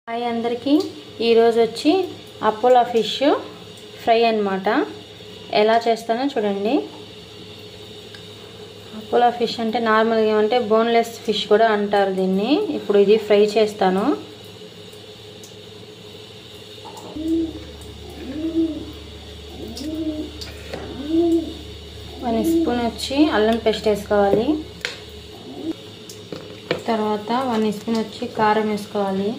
Hi అందరికీ ఈరోజు వచ్చి అపోలో ఫిష్ ఫ్రై అన్నమాట. ఎలా చేస్తానో చూడండి. అపోలో ఫిష్ అంటే నార్మల్గా ఏమంటే బోన్లెస్ ఫిష్ కూడా అంటారు దీన్ని. ఇప్పుడు ఇది ఫ్రై చేస్తాను. వన్ స్పూన్ వచ్చి అల్లం పేస్ట్ వేసుకోవాలి. తర్వాత 1 స్పూన్ వచ్చి కారం వేసుకోవాలి.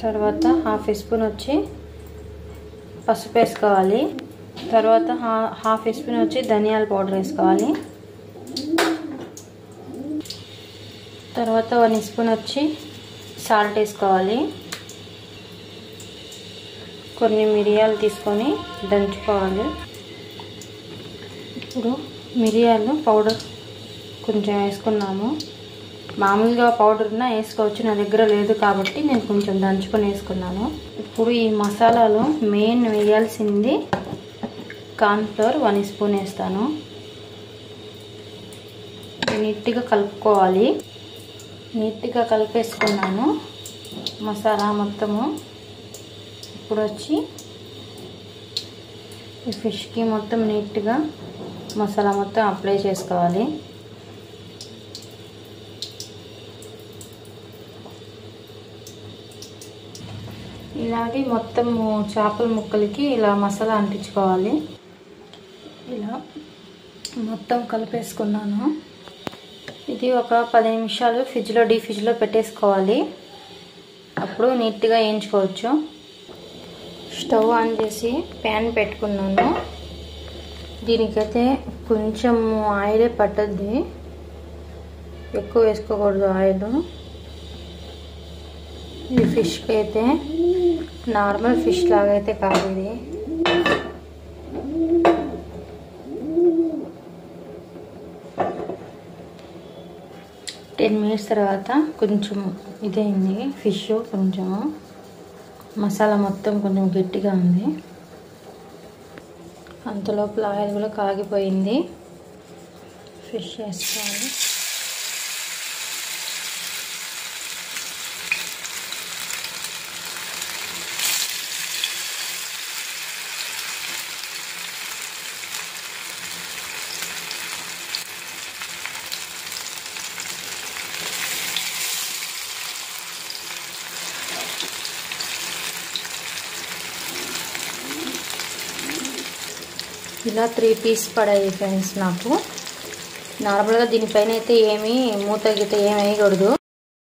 తర్వాత హాఫ్ స్పూన్ వచ్చి పసుపు వేసుకోవాలి. తర్వాత హాఫ్ స్పూన్ వచ్చి ధనియాల పౌడర్ వేసుకోవాలి. తర్వాత 1 స్పూన్ వచ్చి సాల్ట్ వేసుకోవాలి. కొన్ని మిరియాలు తీసుకొని దంచుకోవాలి. ఇప్పుడు మిరియాలు పౌడర్ కొంచెం వేసుకున్నాము. మామూలుగా పౌడర్ ఉన్నా వేసుకోవచ్చు, నా దగ్గర లేదు కాబట్టి నేను కొంచెం దంచుకొని వేసుకున్నాను. ఇప్పుడు ఈ మసాలాలో మెయిన్ వేయాల్సింది కార్న్ఫ్లోర్ 1 స్పూన్ వేస్తాను. నీట్గా కలుపుకోవాలి. నీట్గా కలిపేసుకున్నాను మసాలా మొత్తము. ఇప్పుడు వచ్చి ఈ ఫిష్కి మొత్తం నీట్గా మసాలా మొత్తం అప్లై చేసుకోవాలి. ఇలాగే మొత్తం చేపల ముక్కలకి ఇలా మసాలా అంటించుకోవాలి. ఇలా మొత్తం కలిపేసుకున్నాను. ఇది ఒక 10 నిమిషాలు డీప్ ఫ్రిడ్జ్లో పెట్టేసుకోవాలి. అప్పుడు నీట్గా వేయించుకోవచ్చు. స్టవ్ ఆన్ చేసి ప్యాన్ పెట్టుకున్నాను. దీనికైతే కొంచెం ఆయిలే పట్టద్ది, ఎక్కువ వేసుకోకూడదు ఆయిల్. ఈ ఫిష్కి అయితే నార్మల్ ఫిష్ లాగా అయితే కాదు ఇది. టెన్ మినిట్స్ తర్వాత కొంచెం ఇదైంది ఫిష్. కొంచెము మసాలా మొత్తం కొంచెం గట్టిగా ఉంది. అంతలోపల ఆయిల్ కూడా కాగిపోయింది. ఫిష్ వేసుకోవాలి. ఇలా 3 పీస్ పడాయి ఫ్రెండ్స్ నాకు. నార్మల్గా దీనిపైన అయితే ఏమీ మూత గిట్ట ఏమి వేయకూడదు.